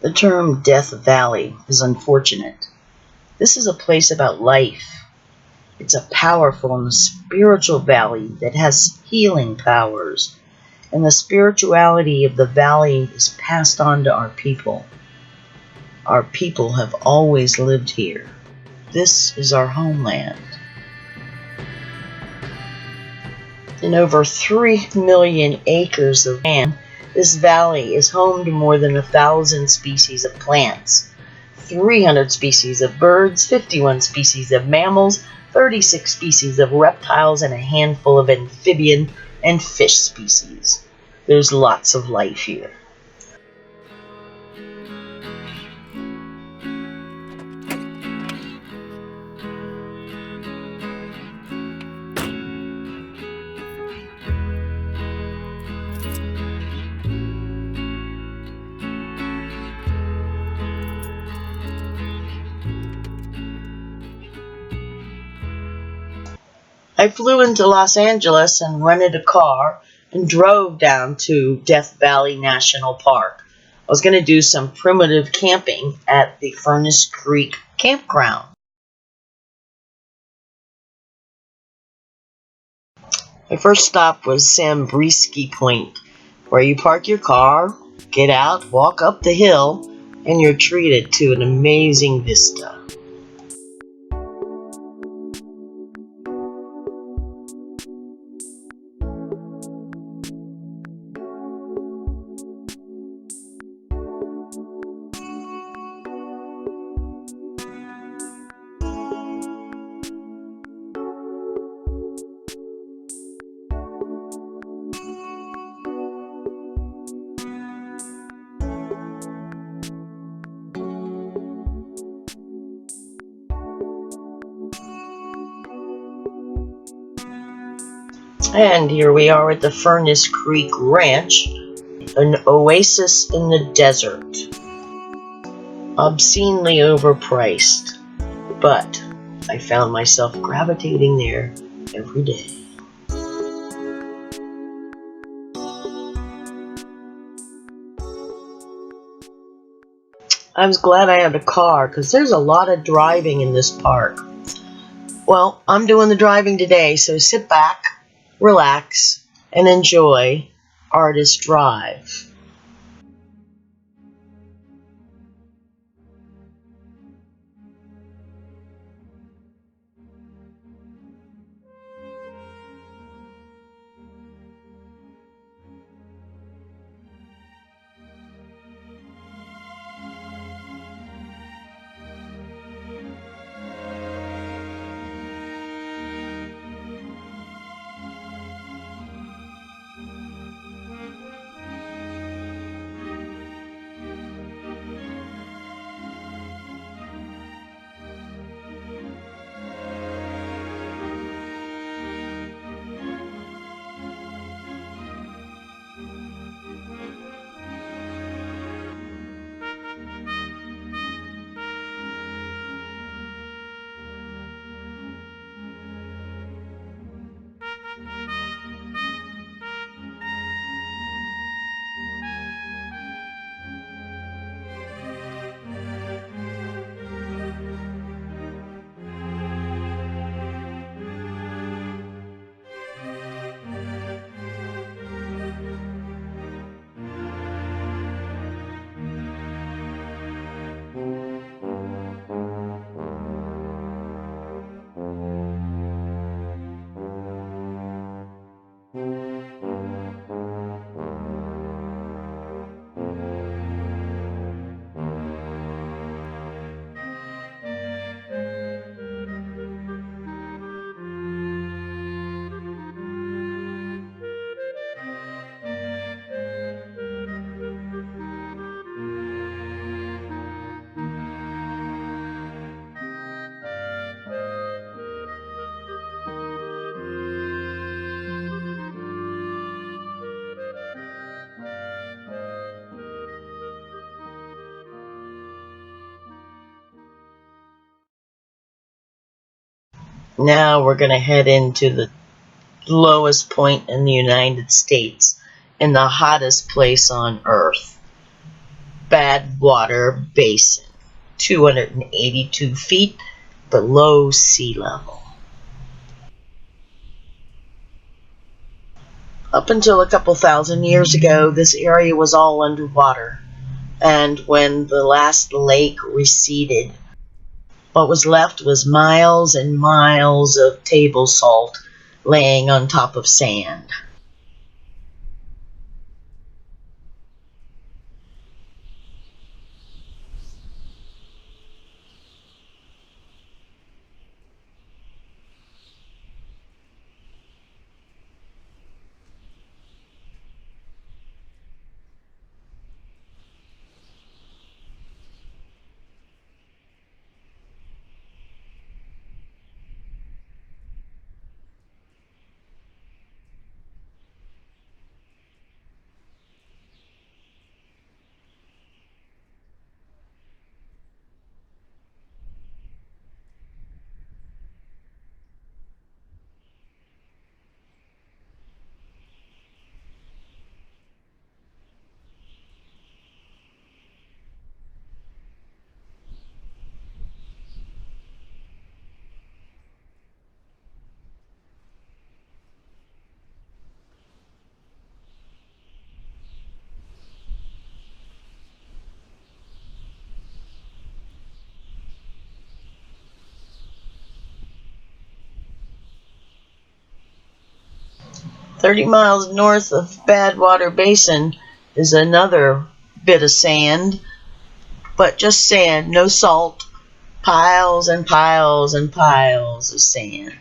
The term Death Valley is unfortunate. This is a place about life. It's a powerful and spiritual valley that has healing powers, and the spirituality of the valley is passed on to our people. Our people have always lived here. This is our homeland. In over 3 million acres of land, this valley is home to more than 1,000 species of plants, 300 species of birds, 51 species of mammals, 36 species of reptiles, and a handful of amphibian and fish species. There's lots of life here. I flew into Los Angeles and rented a car and drove down to Death Valley National Park. I was going to do some primitive camping at the Furnace Creek Campground. My first stop was Sambrisky Point, where you park your car, get out, walk up the hill, and you're treated to an amazing vista. And here we are at the Furnace Creek Ranch, an oasis in the desert. Obscenely overpriced, but I found myself gravitating there every day. I was glad I had a car because there's a lot of driving in this park. Well, I'm doing the driving today, so sit back, relax, and enjoy Artist Drive. Now we're going to head into the lowest point in the United States and the hottest place on Earth. Badwater Basin, 282 feet below sea level. Up until a couple thousand years ago, this area was all underwater, and when the last lake receded, what was left was miles and miles of table salt laying on top of sand. "30 miles north of Badwater Basin is another bit of sand, but just sand, no salt, piles and piles and piles of sand."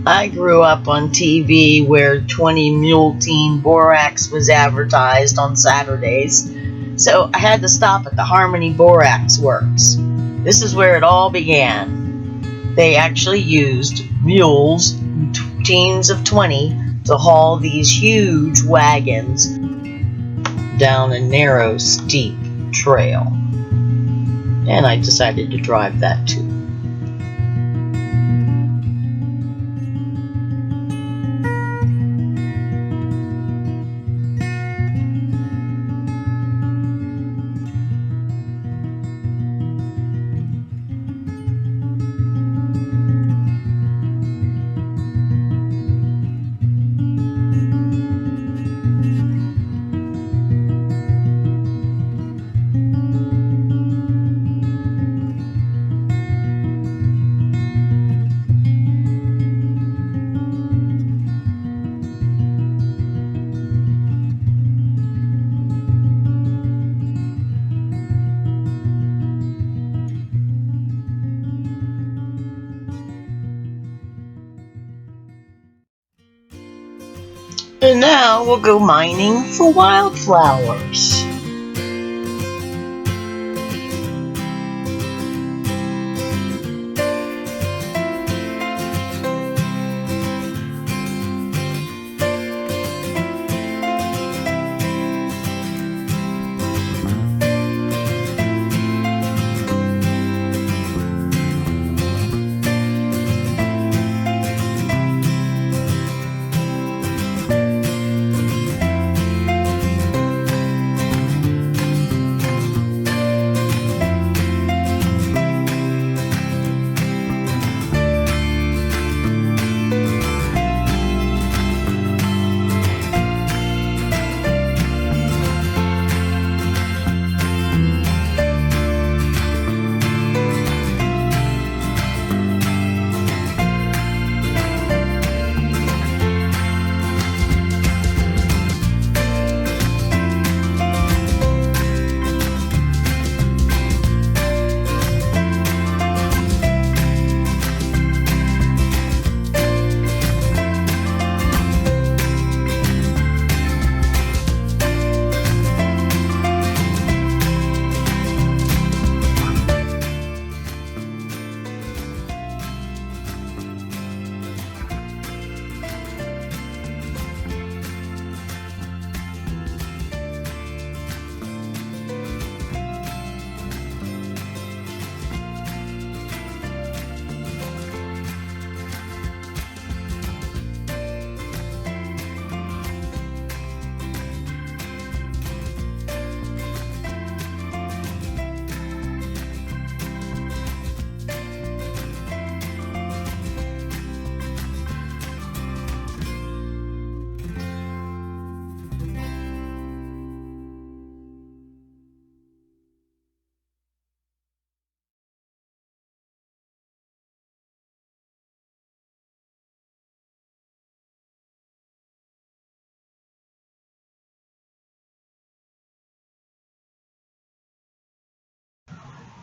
I grew up on TV where 20 Mule Teen Borax was advertised on Saturdays, so I had to stop at the Harmony Borax Works. This is where it all began. They actually used mules, teams of 20, to haul these huge wagons down a narrow, steep trail. And I decided to drive that too. And now we'll go mining for wildflowers.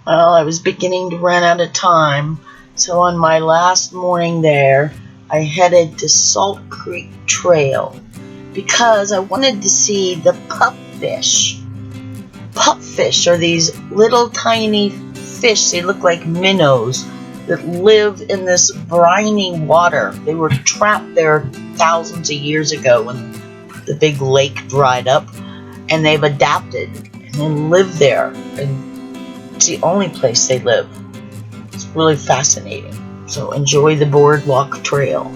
Well, I was beginning to run out of time, so on my last morning there, I headed to Salt Creek Trail because I wanted to see the pupfish. Pupfish are these little tiny fish. They look like minnows that live in this briny water. They were trapped there thousands of years ago when the big lake dried up, and they've adapted and live there. And it's the only place they live. It's really fascinating. So enjoy the boardwalk trail.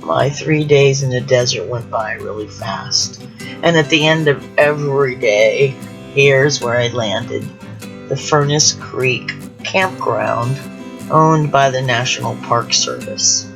My 3 days in the desert went by really fast. And at the end of every day, here's where I landed. The Furnace Creek Campground, owned by the National Park Service.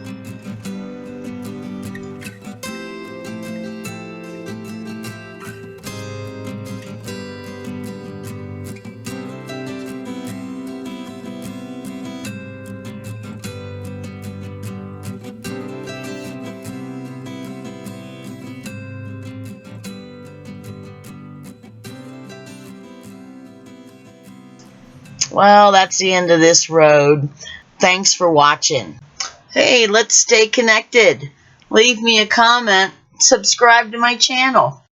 Well, that's the end of this road. Thanks for watching. Hey, let's stay connected. Leave me a comment. Subscribe to my channel.